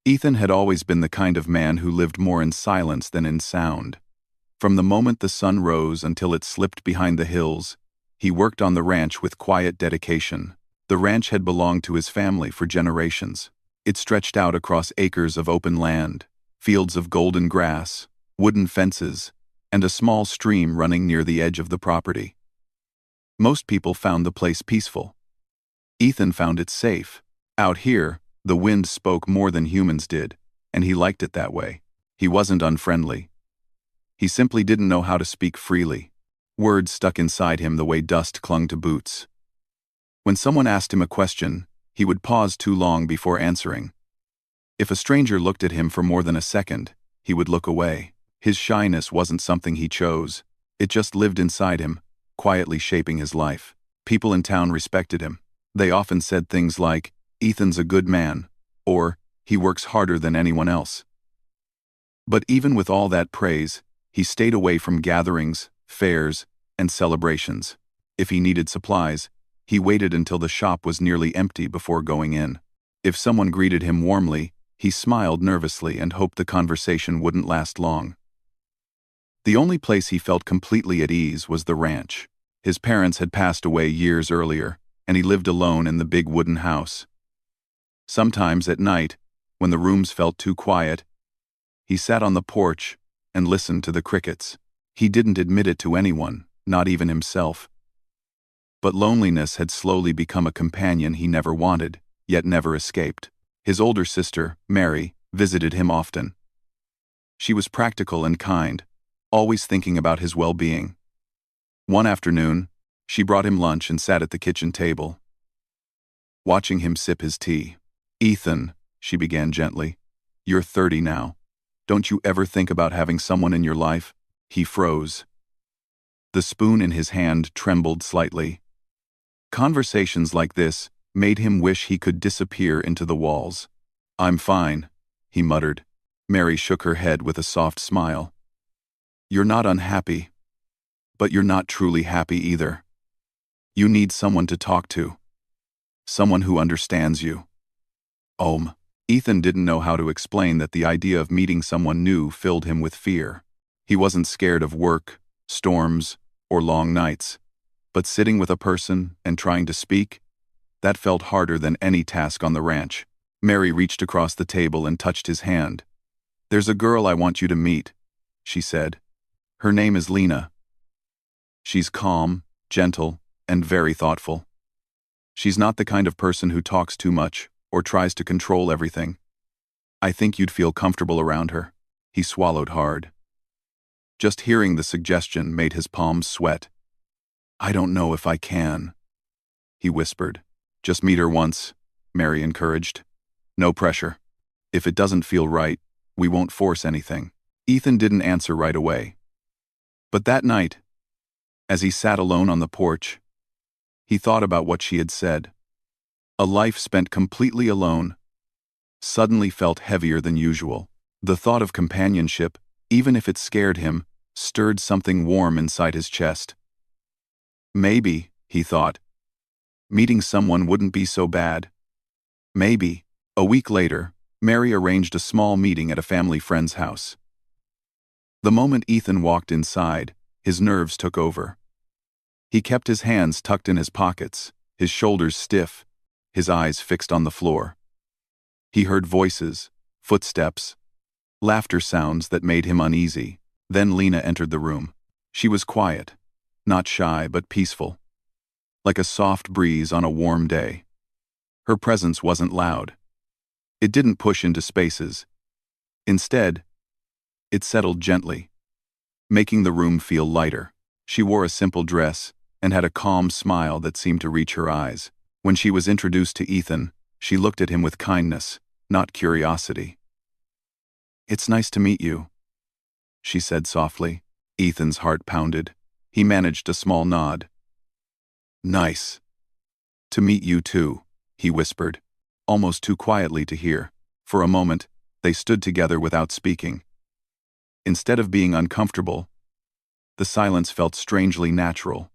Ethan had always been the kind of man who lived more in silence than in sound. From the moment the sun rose until it slipped behind the hills, he worked on the ranch with quiet dedication. The ranch had belonged to his family for generations. It stretched out across acres of open land, fields of golden grass, wooden fences, and a small stream running near the edge of the property. Most people found the place peaceful. Ethan found it safe. Out here, the wind spoke more than humans did, and he liked it that way. He wasn't unfriendly. He simply didn't know how to speak freely. Words stuck inside him the way dust clung to boots. When someone asked him a question, he would pause too long before answering. If a stranger looked at him for more than a second, he would look away. His shyness wasn't something he chose. It just lived inside him, quietly shaping his life. People in town respected him. They often said things like, "Ethan's a good man," or "He works harder than anyone else." But even with all that praise, he stayed away from gatherings, fairs, and celebrations. If he needed supplies, he waited until the shop was nearly empty before going in. If someone greeted him warmly, he smiled nervously and hoped the conversation wouldn't last long. The only place he felt completely at ease was the ranch. His parents had passed away years earlier, and he lived alone in the big wooden house. Sometimes at night, when the rooms felt too quiet, he sat on the porch and listened to the crickets. He didn't admit it to anyone, not even himself. But loneliness had slowly become a companion he never wanted, yet never escaped. His older sister, Mary, visited him often. She was practical and kind, always thinking about his well-being. One afternoon, she brought him lunch and sat at the kitchen table, watching him sip his tea. "Ethan," she began gently, "you're 30 now. Don't you ever think about having someone in your life?" He froze. The spoon in his hand trembled slightly. Conversations like this made him wish he could disappear into the walls. "I'm fine," he muttered. Mary shook her head with a soft smile. "You're not unhappy, but you're not truly happy either. You need someone to talk to. Someone who understands you." Ethan didn't know how to explain that the idea of meeting someone new filled him with fear. He wasn't scared of work, storms, or long nights. But sitting with a person and trying to speak, that felt harder than any task on the ranch. Mary reached across the table and touched his hand. "There's a girl I want you to meet," she said. "Her name is Lena. She's calm, gentle, and very thoughtful. She's not the kind of person who talks too much or tries to control everything. I think you'd feel comfortable around her." He swallowed hard. Just hearing the suggestion made his palms sweat. "I don't know if I can," he whispered. "Just meet her once," Mary encouraged. "No pressure. If it doesn't feel right, we won't force anything." Ethan didn't answer right away. But that night, as he sat alone on the porch, he thought about what she had said. A life spent completely alone suddenly felt heavier than usual. The thought of companionship, even if it scared him, stirred something warm inside his chest. Maybe, he thought, meeting someone wouldn't be so bad. Maybe. A week later, Mary arranged a small meeting at a family friend's house. The moment Ethan walked inside, his nerves took over. He kept his hands tucked in his pockets, his shoulders stiff, his eyes fixed on the floor. He heard voices, footsteps, laughter sounds that made him uneasy. Then Lena entered the room. She was quiet, not shy but peaceful, like a soft breeze on a warm day. Her presence wasn't loud. It didn't push into spaces. Instead, it settled gently, making the room feel lighter. She wore a simple dress and had a calm smile that seemed to reach her eyes. When she was introduced to Ethan, she looked at him with kindness, not curiosity. "It's nice to meet you," she said softly. Ethan's heart pounded. He managed a small nod. "Nice to meet you too," he whispered, almost too quietly to hear. For a moment, they stood together without speaking. Instead of being uncomfortable, the silence felt strangely natural.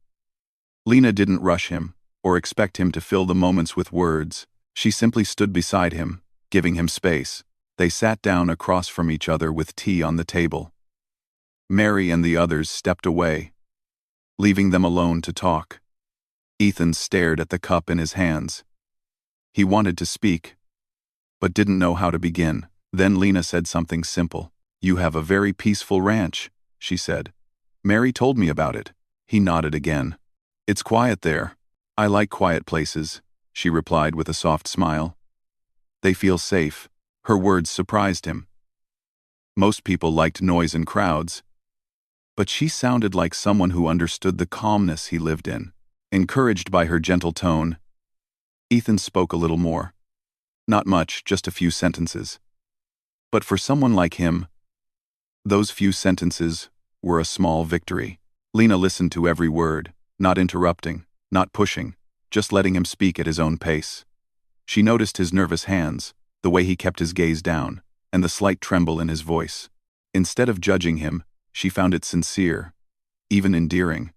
Lena didn't rush him or expect him to fill the moments with words. She simply stood beside him, giving him space. They sat down across from each other with tea on the table. Mary and the others stepped away, leaving them alone to talk. Ethan stared at the cup in his hands. He wanted to speak, but didn't know how to begin. Then Lena said something simple. "You have a very peaceful ranch," she said. "Mary told me about it." He nodded again. "It's quiet there. I like quiet places," she replied with a soft smile. "They feel safe." Her words surprised him. Most people liked noise and crowds, but she sounded like someone who understood the calmness he lived in. Encouraged by her gentle tone, Ethan spoke a little more. Not much, just a few sentences. But for someone like him, those few sentences were a small victory. Lena listened to every word, not interrupting, not pushing, just letting him speak at his own pace. She noticed his nervous hands, the way he kept his gaze down, and the slight tremble in his voice. Instead of judging him, she found it sincere, even endearing.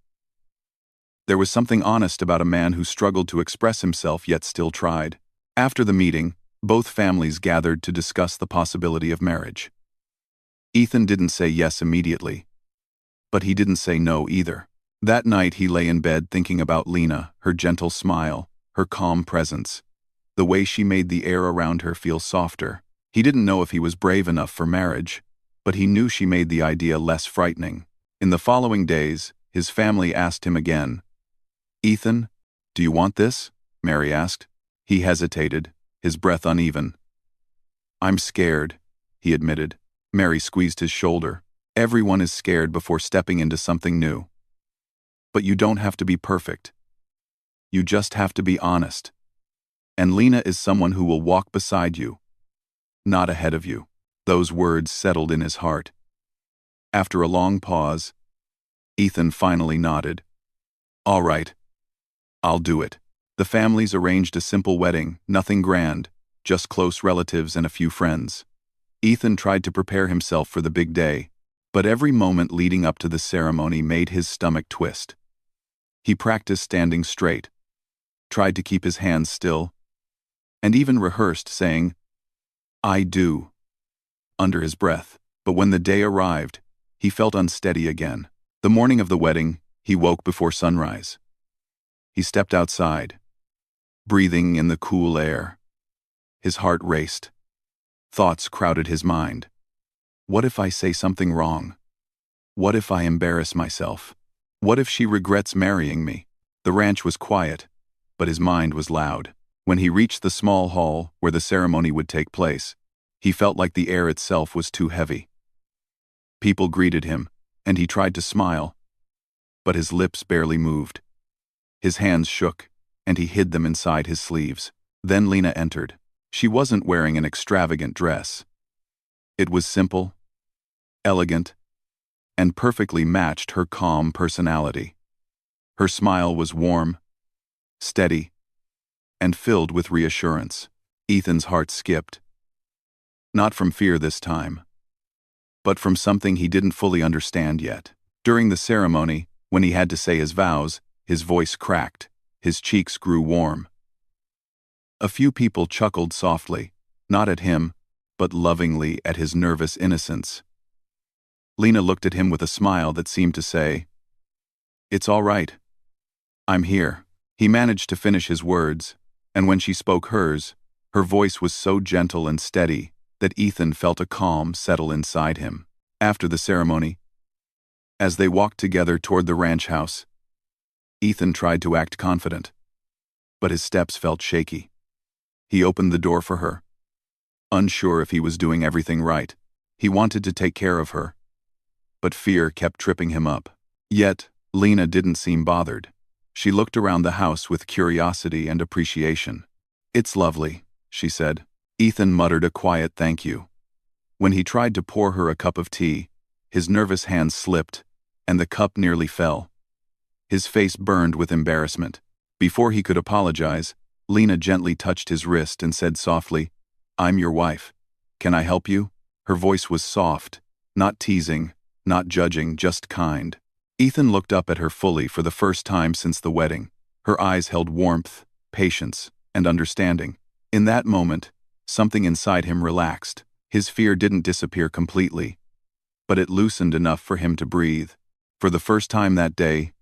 There was something honest about a man who struggled to express himself yet still tried. After the meeting, both families gathered to discuss the possibility of marriage. Ethan didn't say yes immediately, but he didn't say no either. That night he lay in bed thinking about Lena, her gentle smile, her calm presence, the way she made the air around her feel softer. He didn't know if he was brave enough for marriage, but he knew she made the idea less frightening. In the following days, his family asked him again. "Ethan, do you want this?" Mary asked. He hesitated, his breath uneven. "I'm scared," he admitted. Mary squeezed his shoulder. "Everyone is scared before stepping into something new. But you don't have to be perfect. You just have to be honest. And Lena is someone who will walk beside you, not ahead of you." Those words settled in his heart. After a long pause, Ethan finally nodded. "All right. I'll do it." The families arranged a simple wedding, nothing grand, just close relatives and a few friends. Ethan tried to prepare himself for the big day, but every moment leading up to the ceremony made his stomach twist. He practiced standing straight, tried to keep his hands still, and even rehearsed saying, "I do," under his breath. But when the day arrived, he felt unsteady again. The morning of the wedding, he woke before sunrise. He stepped outside, breathing in the cool air. His heart raced. Thoughts crowded his mind. What if I say something wrong? What if I embarrass myself? What if she regrets marrying me? The ranch was quiet, but his mind was loud. When he reached the small hall where the ceremony would take place, he felt like the air itself was too heavy. People greeted him, and he tried to smile, but his lips barely moved. His hands shook, and he hid them inside his sleeves. Then Lena entered. She wasn't wearing an extravagant dress. It was simple, elegant, and perfectly matched her calm personality. Her smile was warm, steady, and filled with reassurance. Ethan's heart skipped. Not from fear this time, but from something he didn't fully understand yet. During the ceremony, when he had to say his vows, his voice cracked, his cheeks grew warm. A few people chuckled softly, not at him, but lovingly at his nervous innocence. Lena looked at him with a smile that seemed to say, "It's all right. I'm here." He managed to finish his words, and when she spoke hers, her voice was so gentle and steady that Ethan felt a calm settle inside him. After the ceremony, as they walked together toward the ranch house, Ethan tried to act confident, but his steps felt shaky. He opened the door for her, unsure if he was doing everything right. He wanted to take care of her, but fear kept tripping him up. Yet, Lena didn't seem bothered. She looked around the house with curiosity and appreciation. "It's lovely," she said. Ethan muttered a quiet thank you. When he tried to pour her a cup of tea, his nervous hand slipped, and the cup nearly fell. His face burned with embarrassment. Before he could apologize, Lena gently touched his wrist and said softly, "I'm your wife. Can I help you?" Her voice was soft, not teasing, not judging, just kind. Ethan looked up at her fully for the first time since the wedding. Her eyes held warmth, patience, and understanding. In that moment, something inside him relaxed. His fear didn't disappear completely, but it loosened enough for him to breathe. For the first time that day,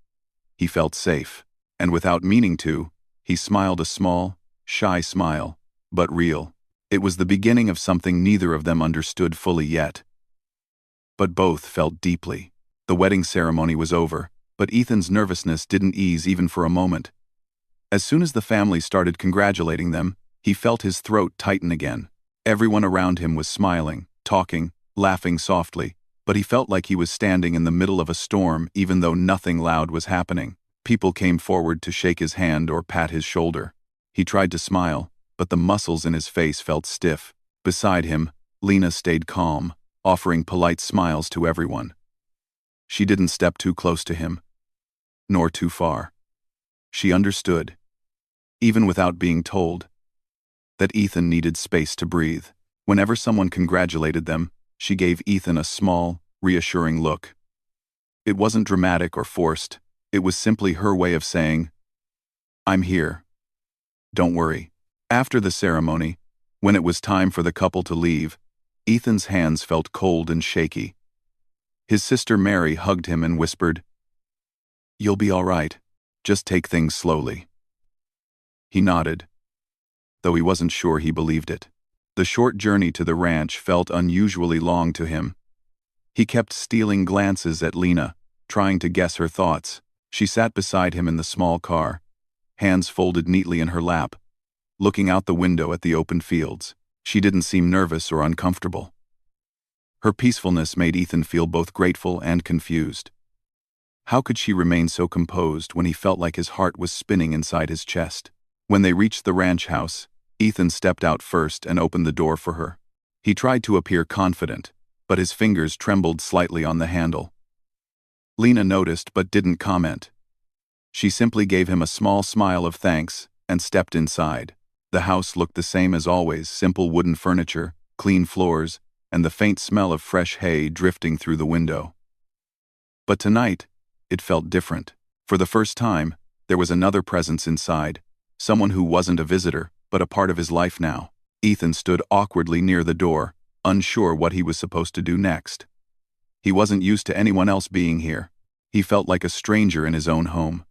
he felt safe, and without meaning to, he smiled a small, shy smile, but real. It was the beginning of something neither of them understood fully yet. But both felt deeply. The wedding ceremony was over, but Ethan's nervousness didn't ease even for a moment. As soon as the family started congratulating them, he felt his throat tighten again. Everyone around him was smiling, talking, laughing softly, but he felt like he was standing in the middle of a storm even though nothing loud was happening. People came forward to shake his hand or pat his shoulder. He tried to smile, but the muscles in his face felt stiff. Beside him, Lena stayed calm, offering polite smiles to everyone. She didn't step too close to him, nor too far. She understood, even without being told, that Ethan needed space to breathe. Whenever someone congratulated them, she gave Ethan a small, reassuring look. It wasn't dramatic or forced. It was simply her way of saying, "I'm here. Don't worry." After the ceremony, when it was time for the couple to leave, Ethan's hands felt cold and shaky. His sister Mary hugged him and whispered, "You'll be all right. Just take things slowly." He nodded, though he wasn't sure he believed it. The short journey to the ranch felt unusually long to him. He kept stealing glances at Lena, trying to guess her thoughts. She sat beside him in the small car, hands folded neatly in her lap, looking out the window at the open fields. She didn't seem nervous or uncomfortable. Her peacefulness made Ethan feel both grateful and confused. How could she remain so composed when he felt like his heart was spinning inside his chest? When they reached the ranch house, Ethan stepped out first and opened the door for her. He tried to appear confident, but his fingers trembled slightly on the handle. Lena noticed but didn't comment. She simply gave him a small smile of thanks and stepped inside. The house looked the same as always: simple wooden furniture, clean floors, and the faint smell of fresh hay drifting through the window. But tonight, it felt different. For the first time, there was another presence inside, someone who wasn't a visitor, but a part of his life now. Ethan stood awkwardly near the door, unsure what he was supposed to do next. He wasn't used to anyone else being here. He felt like a stranger in his own home.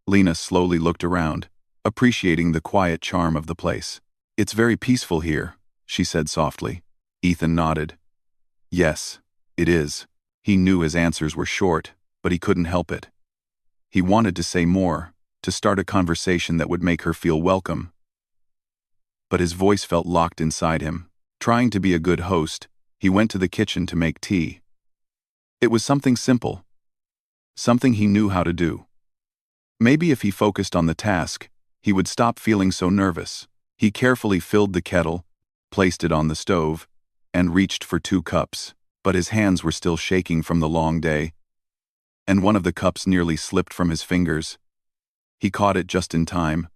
Lena slowly looked around, appreciating the quiet charm of the place. "It's very peaceful here," she said softly. Ethan nodded. "Yes, it is." He knew his answers were short, but he couldn't help it. He wanted to say more, to start a conversation that would make her feel welcome. But his voice felt locked inside him. Trying to be a good host, he went to the kitchen to make tea. It was something simple, something he knew how to do. Maybe if he focused on the task, he would stop feeling so nervous. He carefully filled the kettle, placed it on the stove, and reached for 2 cups. But his hands were still shaking from the long day, and one of the cups nearly slipped from his fingers. He caught it just in time,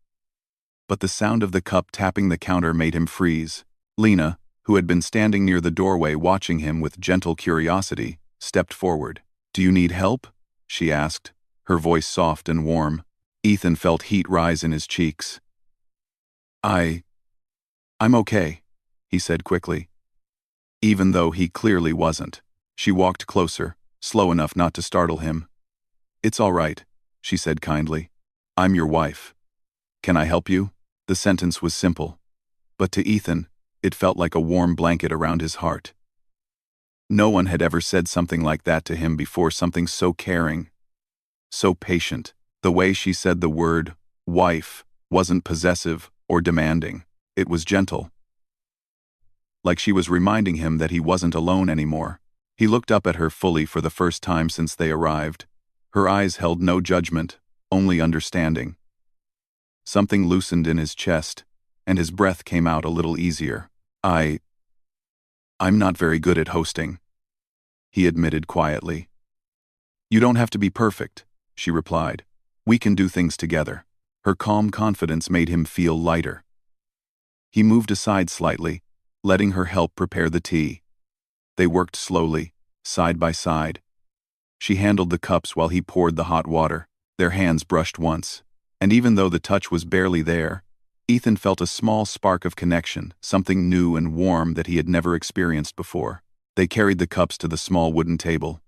but the sound of the cup tapping the counter made him freeze. Lena, who had been standing near the doorway watching him with gentle curiosity, stepped forward. "Do you need help?" she asked, her voice soft and warm. Ethan felt heat rise in his cheeks. I'm okay," he said quickly. Even though he clearly wasn't. She walked closer, slow enough not to startle him. "It's all right," she said kindly. "I'm your wife. Can I help you?" The sentence was simple, but to Ethan, it felt like a warm blanket around his heart. No one had ever said something like that to him before, something so caring, so patient. The way she said the word, wife, wasn't possessive or demanding. It was gentle. Like she was reminding him that he wasn't alone anymore. He looked up at her fully for the first time since they arrived. Her eyes held no judgment, only understanding. Something loosened in his chest, and his breath came out a little easier. I'm not very good at hosting," he admitted quietly. "You don't have to be perfect," she replied. "We can do things together." Her calm confidence made him feel lighter. He moved aside slightly, letting her help prepare the tea. They worked slowly, side by side. She handled the cups while he poured the hot water. Their hands brushed once, and even though the touch was barely there, Ethan felt a small spark of connection, something new and warm that he had never experienced before. They carried the cups to the small wooden table.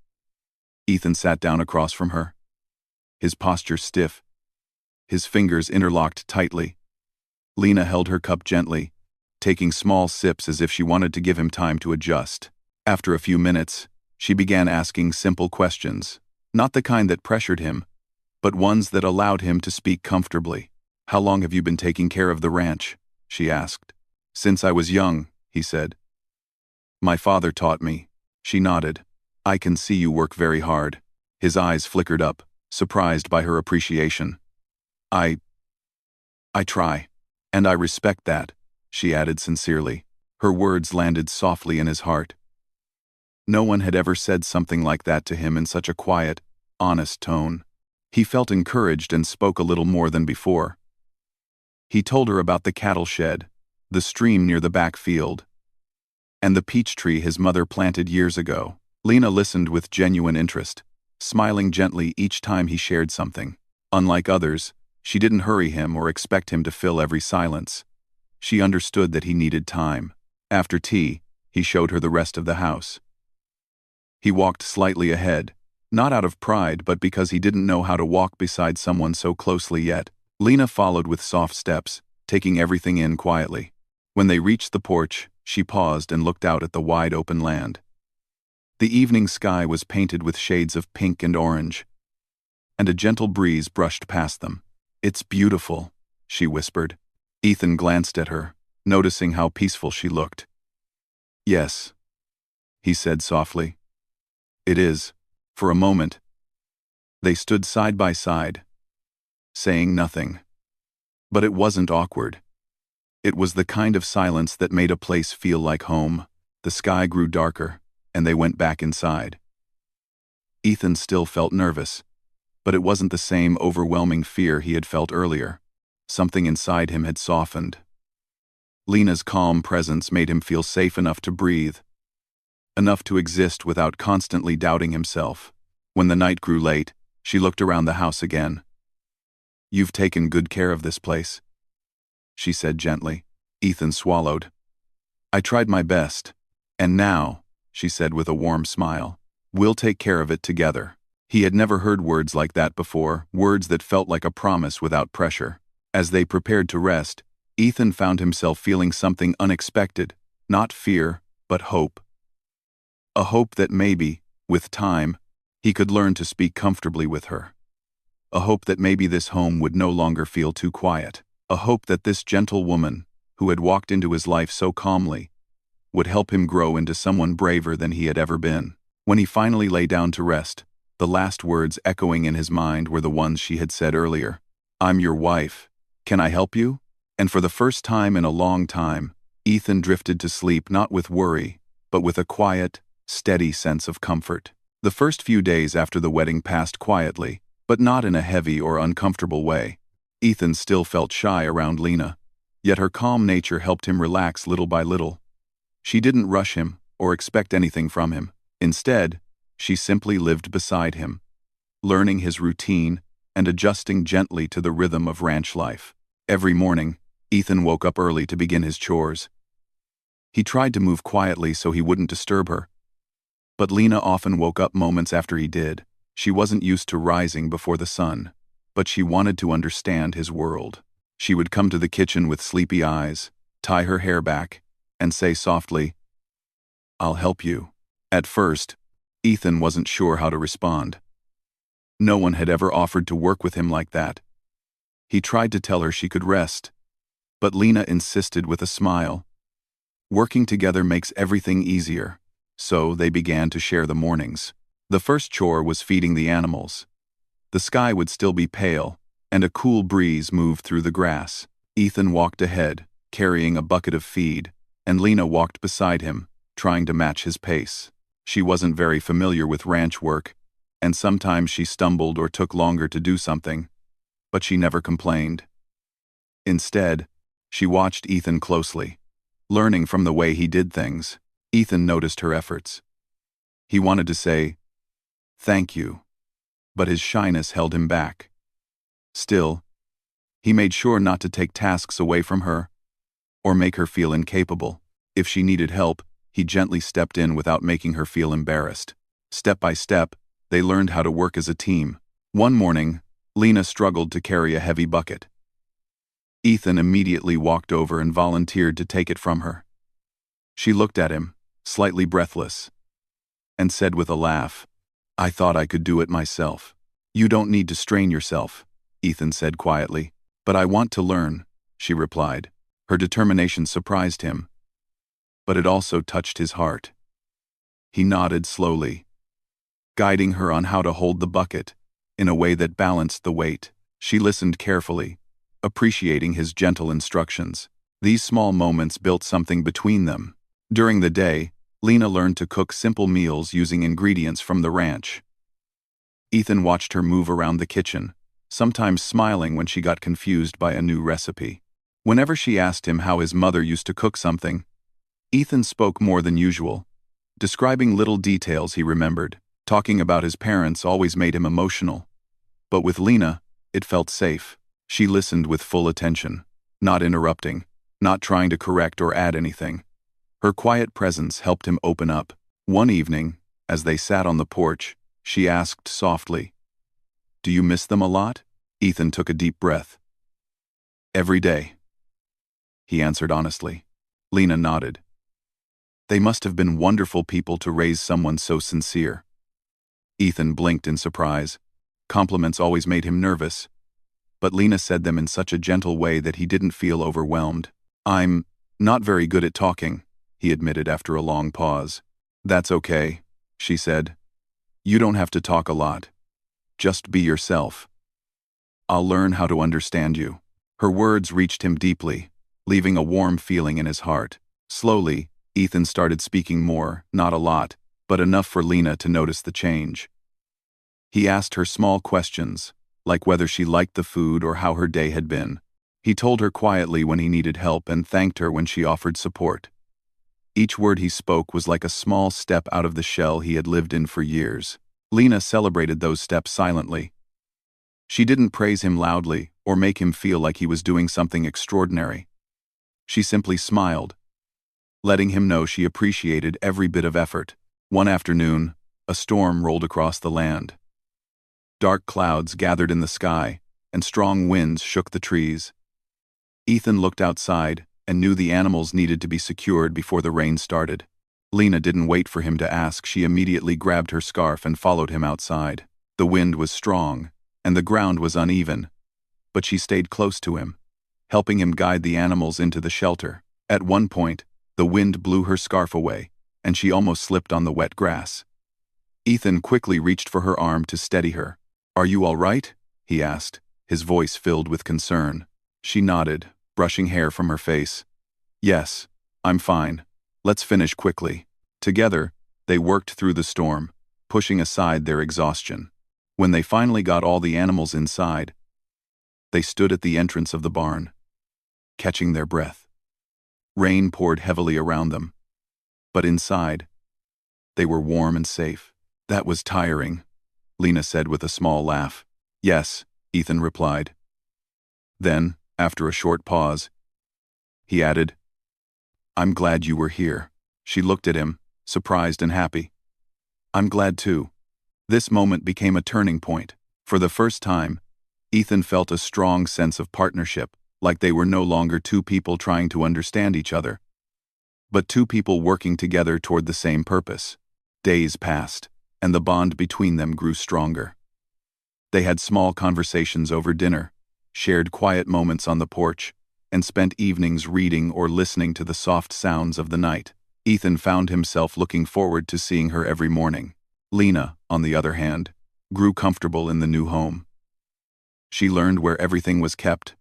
Ethan sat down across from her, his posture stiff, his fingers interlocked tightly. Lena held her cup gently, taking small sips as if she wanted to give him time to adjust. After a few minutes, she began asking simple questions, not the kind that pressured him, but ones that allowed him to speak comfortably. "How long have you been taking care of the ranch?" she asked. "Since I was young," he said. "My father taught me." She nodded. "I can see you work very hard." His eyes flickered up, surprised by her appreciation. I try. And I respect that," she added sincerely. Her words landed softly in his heart. No one had ever said something like that to him in such a quiet, honest tone. He felt encouraged and spoke a little more than before. He told her about the cattle shed, the stream near the back field, and the peach tree his mother planted years ago. Lena listened with genuine interest, smiling gently each time he shared something. Unlike others, she didn't hurry him or expect him to fill every silence. She understood that he needed time. After tea, he showed her the rest of the house. He walked slightly ahead, not out of pride but because he didn't know how to walk beside someone so closely yet. Lena followed with soft steps, taking everything in quietly. When they reached the porch, she paused and looked out at the wide open land. The evening sky was painted with shades of pink and orange, and a gentle breeze brushed past them. "It's beautiful," she whispered. Ethan glanced at her, noticing how peaceful she looked. "Yes," he said softly. "It is." For a moment, they stood side by side, saying nothing. But it wasn't awkward. It was the kind of silence that made a place feel like home. The sky grew darker, and they went back inside. Ethan still felt nervous, but it wasn't the same overwhelming fear he had felt earlier. Something inside him had softened. Lena's calm presence made him feel safe enough to breathe, enough to exist without constantly doubting himself. When the night grew late, she looked around the house again. "You've taken good care of this place," she said gently. Ethan swallowed. "I tried my best. And now," she said with a warm smile, "we'll take care of it together." He had never heard words like that before, words that felt like a promise without pressure. As they prepared to rest, Ethan found himself feeling something unexpected, not fear, but hope. A hope that maybe, with time, he could learn to speak comfortably with her. A hope that maybe this home would no longer feel too quiet. A hope that this gentle woman, who had walked into his life so calmly, would help him grow into someone braver than he had ever been. When he finally lay down to rest, the last words echoing in his mind were the ones she had said earlier. "I'm your wife. Can I help you?" And for the first time in a long time, Ethan drifted to sleep not with worry, but with a quiet, steady sense of comfort. The first few days after the wedding passed quietly, but not in a heavy or uncomfortable way. Ethan still felt shy around Lena, yet her calm nature helped him relax little by little. She didn't rush him or expect anything from him. Instead, she simply lived beside him, learning his routine and adjusting gently to the rhythm of ranch life. Every morning, Ethan woke up early to begin his chores. He tried to move quietly so he wouldn't disturb her, but Lena often woke up moments after he did. She wasn't used to rising before the sun, but she wanted to understand his world. She would come to the kitchen with sleepy eyes, tie her hair back, and say softly, "I'll help you." At first, Ethan wasn't sure how to respond. No one had ever offered to work with him like that. He tried to tell her she could rest, but Lena insisted with a smile. Working together makes everything easier, so they began to share the mornings. The first chore was feeding the animals. The sky would still be pale, and a cool breeze moved through the grass. Ethan walked ahead, carrying a bucket of feed, and Lena walked beside him, trying to match his pace. She wasn't very familiar with ranch work, and sometimes she stumbled or took longer to do something, but she never complained. Instead, she watched Ethan closely, learning from the way he did things. Ethan noticed her efforts. He wanted to say, "Thank you," but his shyness held him back. Still, He made sure not to take tasks away from her or make her feel incapable. If she needed help, he gently stepped in without making her feel embarrassed. Step by step, they learned how to work as a team. One morning, Lena struggled to carry a heavy bucket. Ethan immediately walked over and volunteered to take it from her. She looked at him, slightly breathless, and said with a laugh, "I thought I could do it myself." "You don't need to strain yourself," Ethan said quietly. "But I want to learn," she replied. Her determination surprised him, but it also touched his heart. He nodded slowly, guiding her on how to hold the bucket in a way that balanced the weight. She listened carefully, appreciating his gentle instructions. These small moments built something between them. During the day, Lena learned to cook simple meals using ingredients from the ranch. Ethan watched her move around the kitchen, sometimes smiling when she got confused by a new recipe. Whenever she asked him how his mother used to cook something, Ethan spoke more than usual, describing little details he remembered. Talking about his parents always made him emotional, but with Lena, it felt safe. She listened with full attention, not interrupting, not trying to correct or add anything. Her quiet presence helped him open up. One evening, as they sat on the porch, she asked softly, "Do you miss them a lot?" Ethan took a deep breath. "Every day," he answered honestly. Lena nodded. They must have been wonderful people to raise someone so sincere. Ethan blinked in surprise. Compliments always made him nervous, but Lena said them in such a gentle way that he didn't feel overwhelmed. "I'm not very good at talking," he admitted after a long pause. "That's okay," she said. "You don't have to talk a lot. Just be yourself. I'll learn how to understand you." Her words reached him deeply, leaving a warm feeling in his heart. Slowly, Ethan started speaking more, not a lot, but enough for Lena to notice the change. He asked her small questions, like whether she liked the food or how her day had been. He told her quietly when he needed help and thanked her when she offered support. Each word he spoke was like a small step out of the shell he had lived in for years. Lena celebrated those steps silently. She didn't praise him loudly or make him feel like he was doing something extraordinary. She simply smiled, letting him know she appreciated every bit of effort. One afternoon, a storm rolled across the land. Dark clouds gathered in the sky, and strong winds shook the trees. Ethan looked outside and knew the animals needed to be secured before the rain started. Lena didn't wait for him to ask. She immediately grabbed her scarf and followed him outside. The wind was strong, and the ground was uneven, but she stayed close to him, helping him guide the animals into the shelter. At one point, the wind blew her scarf away, and she almost slipped on the wet grass. Ethan quickly reached for her arm to steady her. "Are you all right?" he asked, his voice filled with concern. She nodded, brushing hair from her face. "Yes, I'm fine. Let's finish quickly." Together, they worked through the storm, pushing aside their exhaustion. When they finally got all the animals inside, they stood at the entrance of the barn, catching their breath. Rain poured heavily around them, but inside, they were warm and safe. "That was tiring," Lena said with a small laugh. "Yes," Ethan replied. Then, after a short pause, he added, "I'm glad you were here." She looked at him, surprised and happy. "I'm glad too." This moment became a turning point. For the first time, Ethan felt a strong sense of partnership, like they were no longer two people trying to understand each other, but two people working together toward the same purpose. Days passed, and the bond between them grew stronger. They had small conversations over dinner, shared quiet moments on the porch, and spent evenings reading or listening to the soft sounds of the night. Ethan found himself looking forward to seeing her every morning. Lena, on the other hand, grew comfortable in the new home. She learned where everything was kept,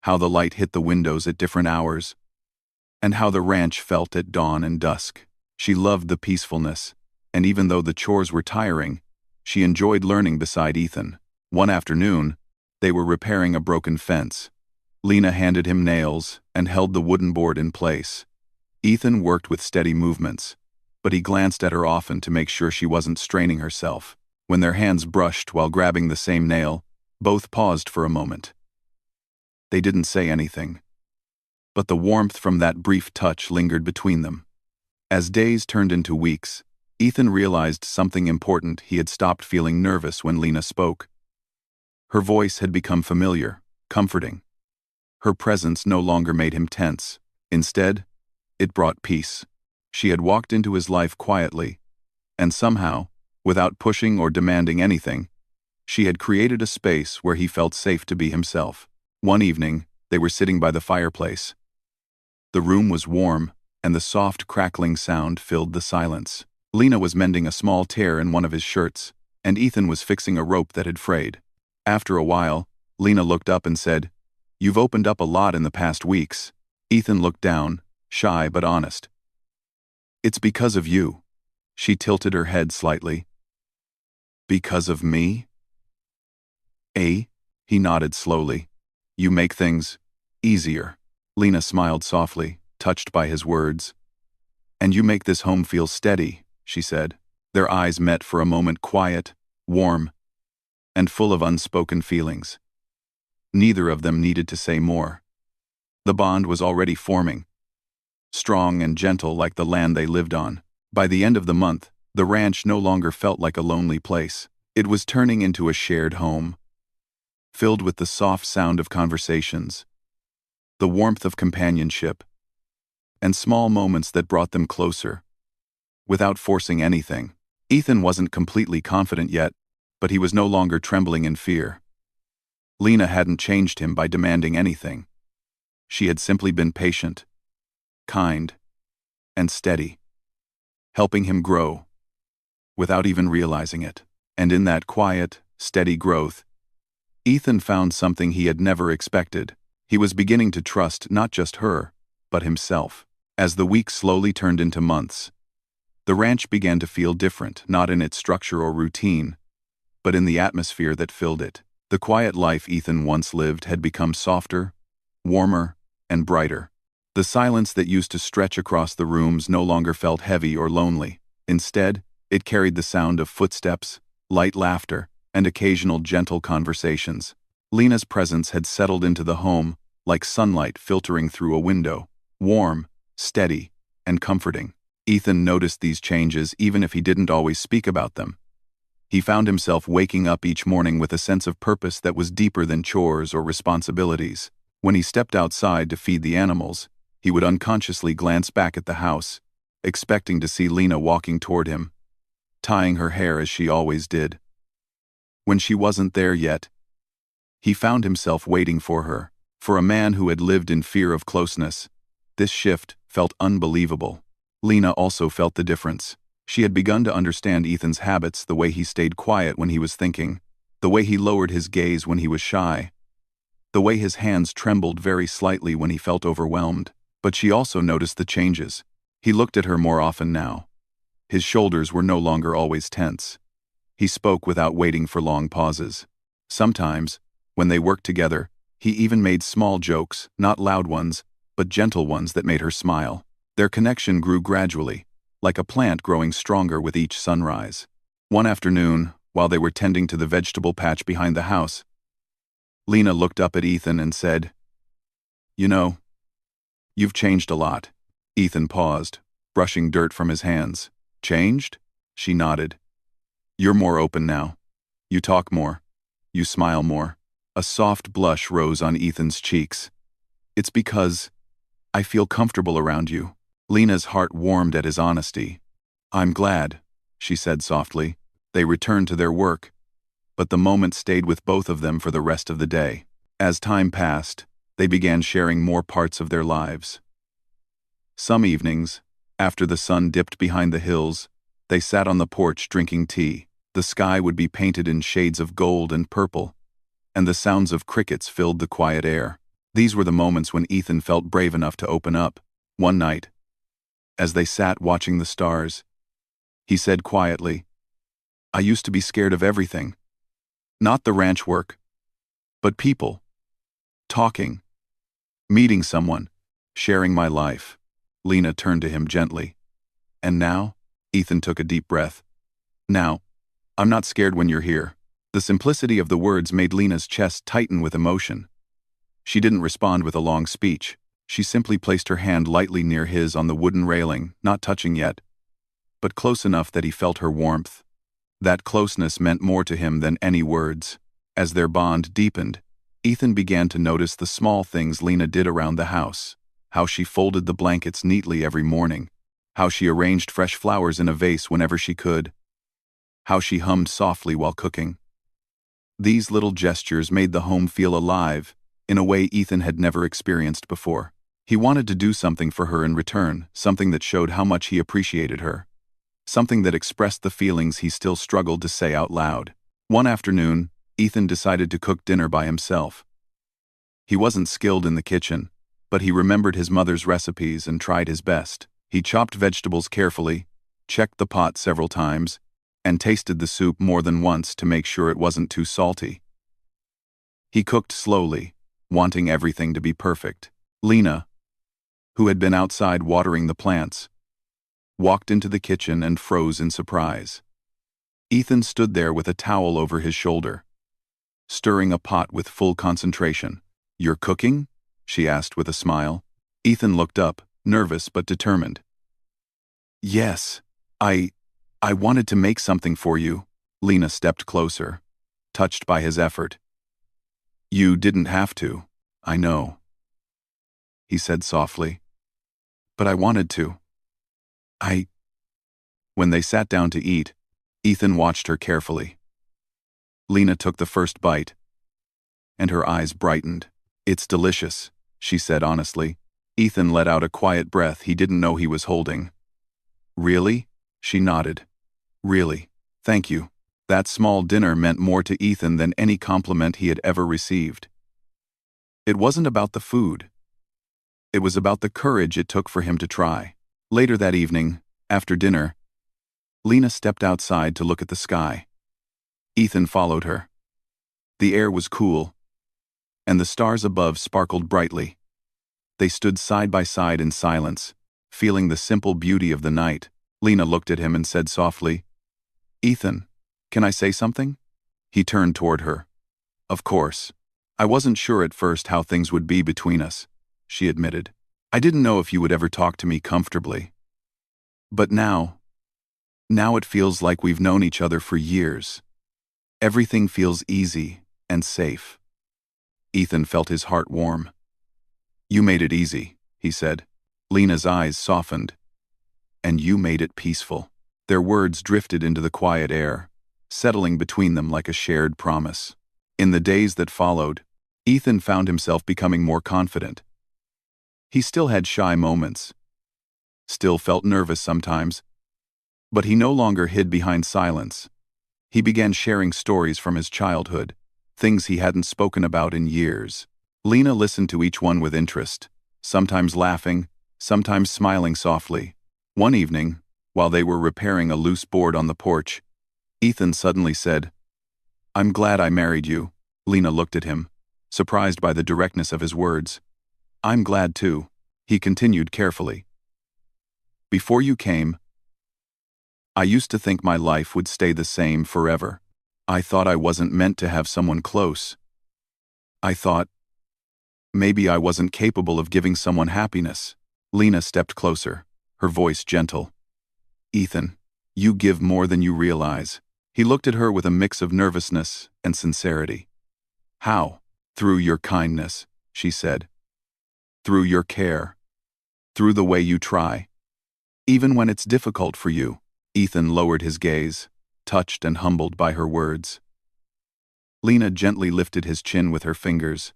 how the light hit the windows at different hours, and how the ranch felt at dawn and dusk. She loved the peacefulness, and even though the chores were tiring, she enjoyed learning beside Ethan. One afternoon, they were repairing a broken fence. Lena handed him nails and held the wooden board in place. Ethan worked with steady movements, but he glanced at her often to make sure she wasn't straining herself. When their hands brushed while grabbing the same nail, both paused for a moment. They didn't say anything, but the warmth from that brief touch lingered between them. As days turned into weeks, Ethan realized something important. He had stopped feeling nervous when Lena spoke. Her voice had become familiar, comforting. Her presence no longer made him tense. Instead, it brought peace. She had walked into his life quietly, and somehow, without pushing or demanding anything, she had created a space where he felt safe to be himself. One evening, they were sitting by the fireplace. The room was warm, and the soft crackling sound filled the silence. Lena was mending a small tear in one of his shirts, and Ethan was fixing a rope that had frayed. After a while, Lena looked up and said, "You've opened up a lot in the past weeks." Ethan looked down, shy but honest. "It's because of you." She tilted her head slightly. "Because of me?" He nodded slowly. "You make things easier." Lena smiled softly, touched by his words. "And you make this home feel steady," she said. Their eyes met for a moment, quiet, warm, and full of unspoken feelings. Neither of them needed to say more. The bond was already forming, strong and gentle like the land they lived on. By the end of the month, the ranch no longer felt like a lonely place. It was turning into a shared home, filled with the soft sound of conversations, the warmth of companionship, and small moments that brought them closer, without forcing anything. Ethan wasn't completely confident yet, but he was no longer trembling in fear. Lena hadn't changed him by demanding anything. She had simply been patient, kind, and steady, helping him grow, without even realizing it. And in that quiet, steady growth, Ethan found something he had never expected. He was beginning to trust not just her, but himself. As the weeks slowly turned into months, the ranch began to feel different, not in its structure or routine, but in the atmosphere that filled it. The quiet life Ethan once lived had become softer, warmer, and brighter. The silence that used to stretch across the rooms no longer felt heavy or lonely. Instead, it carried the sound of footsteps, light laughter, and occasional gentle conversations. Lena's presence had settled into the home, like sunlight filtering through a window, warm, steady, and comforting. Ethan noticed these changes even if he didn't always speak about them. He found himself waking up each morning with a sense of purpose that was deeper than chores or responsibilities. When he stepped outside to feed the animals, he would unconsciously glance back at the house, expecting to see Lena walking toward him, tying her hair as she always did. When she wasn't there yet, he found himself waiting for her. For a man who had lived in fear of closeness, this shift felt unbelievable. Lena also felt the difference. She had begun to understand Ethan's habits, the way he stayed quiet when he was thinking, the way he lowered his gaze when he was shy, the way his hands trembled very slightly when he felt overwhelmed. But she also noticed the changes. He looked at her more often now. His shoulders were no longer always tense. He spoke without waiting for long pauses. Sometimes, when they worked together, he even made small jokes, not loud ones, but gentle ones that made her smile. Their connection grew gradually, like a plant growing stronger with each sunrise. One afternoon, while they were tending to the vegetable patch behind the house, Lena looked up at Ethan and said, "You know, you've changed a lot." Ethan paused, brushing dirt from his hands. "Changed?" She nodded. "You're more open now. You talk more. You smile more." A soft blush rose on Ethan's cheeks. "It's because I feel comfortable around you." Lena's heart warmed at his honesty. "I'm glad," she said softly. They returned to their work, but the moment stayed with both of them for the rest of the day. As time passed, they began sharing more parts of their lives. Some evenings, after the sun dipped behind the hills, they sat on the porch drinking tea. The sky would be painted in shades of gold and purple, and the sounds of crickets filled the quiet air. These were the moments when Ethan felt brave enough to open up. One night, as they sat watching the stars, he said quietly, "I used to be scared of everything. Not the ranch work, but people. Talking, meeting someone, sharing my life." Lena turned to him gently. "And now?" Ethan took a deep breath. "Now, I'm not scared when you're here." The simplicity of the words made Lena's chest tighten with emotion. She didn't respond with a long speech. She simply placed her hand lightly near his on the wooden railing, not touching yet, but close enough that he felt her warmth. That closeness meant more to him than any words. As their bond deepened, Ethan began to notice the small things Lena did around the house. How she folded the blankets neatly every morning. How she arranged fresh flowers in a vase whenever she could. How she hummed softly while cooking. These little gestures made the home feel alive, in a way Ethan had never experienced before. He wanted to do something for her in return, something that showed how much he appreciated her. Something that expressed the feelings he still struggled to say out loud. One afternoon, Ethan decided to cook dinner by himself. He wasn't skilled in the kitchen, but he remembered his mother's recipes and tried his best. He chopped vegetables carefully, checked the pot several times, and tasted the soup more than once to make sure it wasn't too salty. He cooked slowly, wanting everything to be perfect. Lena, who had been outside watering the plants, walked into the kitchen and froze in surprise. Ethan stood there with a towel over his shoulder, stirring a pot with full concentration. "You're cooking?" she asked with a smile. Ethan looked up, nervous but determined. "Yes, I wanted to make something for you." Lena stepped closer, touched by his effort. "You didn't have to, I know," he said softly. "But I wanted to. When they sat down to eat, Ethan watched her carefully. Lena took the first bite, and her eyes brightened. "It's delicious," she said honestly. Ethan let out a quiet breath he didn't know he was holding. "Really?" She nodded. "Really. Thank you." That small dinner meant more to Ethan than any compliment he had ever received. It wasn't about the food. It was about the courage it took for him to try. Later that evening, after dinner, Lena stepped outside to look at the sky. Ethan followed her. The air was cool, and the stars above sparkled brightly. They stood side by side in silence, feeling the simple beauty of the night. Lena looked at him and said softly, "Ethan, can I say something?" He turned toward her. "Of course. I wasn't sure at first how things would be between us," she admitted. "I didn't know if you would ever talk to me comfortably. But now it feels like we've known each other for years. Everything feels easy and safe." Ethan felt his heart warm. "You made it easy," he said. Lena's eyes softened. "And you made it peaceful." Their words drifted into the quiet air, settling between them like a shared promise. In the days that followed, Ethan found himself becoming more confident. He still had shy moments, still felt nervous sometimes, but he no longer hid behind silence. He began sharing stories from his childhood, things he hadn't spoken about in years. Lena listened to each one with interest, sometimes laughing, sometimes smiling softly. One evening, while they were repairing a loose board on the porch, Ethan suddenly said, "I'm glad I married you." Lena looked at him, surprised by the directness of his words. "I'm glad too," he continued carefully. "Before you came, I used to think my life would stay the same forever. I thought I wasn't meant to have someone close. I thought maybe I wasn't capable of giving someone happiness." Lena stepped closer, her voice gentle. "Ethan, you give more than you realize." He looked at her with a mix of nervousness and sincerity. "How?" "Through your kindness," she said. "Through your care. Through the way you try. Even when it's difficult for you." Ethan lowered his gaze, touched and humbled by her words. Lena gently lifted his chin with her fingers,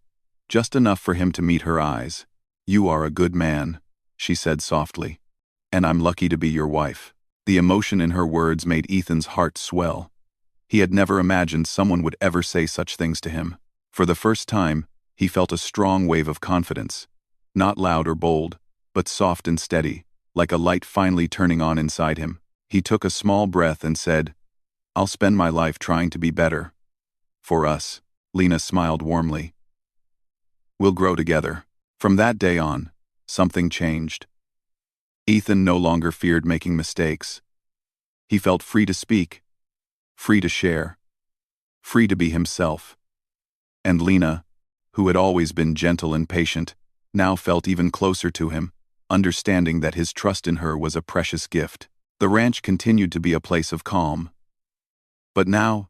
just enough for him to meet her eyes. "You are a good man," she said softly. "And I'm lucky to be your wife." The emotion in her words made Ethan's heart swell. He had never imagined someone would ever say such things to him. For the first time, he felt a strong wave of confidence. Not loud or bold, but soft and steady, like a light finally turning on inside him. He took a small breath and said, "I'll spend my life trying to be better. For us." Lena smiled warmly. "We'll grow together." From that day on, something changed. Ethan no longer feared making mistakes. He felt free to speak, free to share, free to be himself. And Lena, who had always been gentle and patient, now felt even closer to him, understanding that his trust in her was a precious gift. The ranch continued to be a place of calm. But now,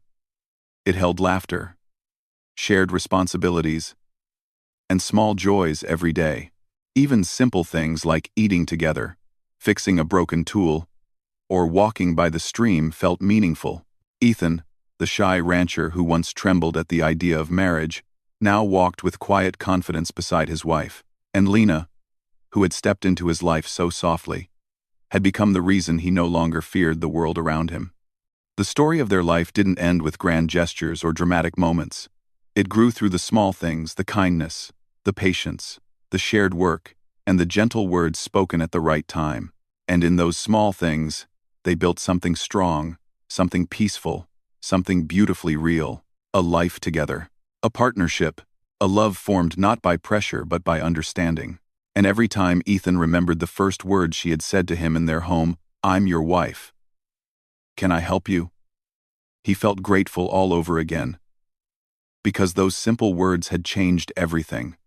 it held laughter, shared responsibilities, and small joys every day. Even simple things like eating together, fixing a broken tool, or walking by the stream felt meaningful. Ethan, the shy rancher who once trembled at the idea of marriage, now walked with quiet confidence beside his wife. And Lena, who had stepped into his life so softly, had become the reason he no longer feared the world around him. The story of their life didn't end with grand gestures or dramatic moments. It grew through the small things, the kindness, the patience, the shared work, and the gentle words spoken at the right time. And in those small things, they built something strong, something peaceful, something beautifully real, a life together, a partnership, a love formed not by pressure but by understanding. And every time Ethan remembered the first words she had said to him in their home, "I'm your wife. Can I help you?" he felt grateful all over again. Because those simple words had changed everything.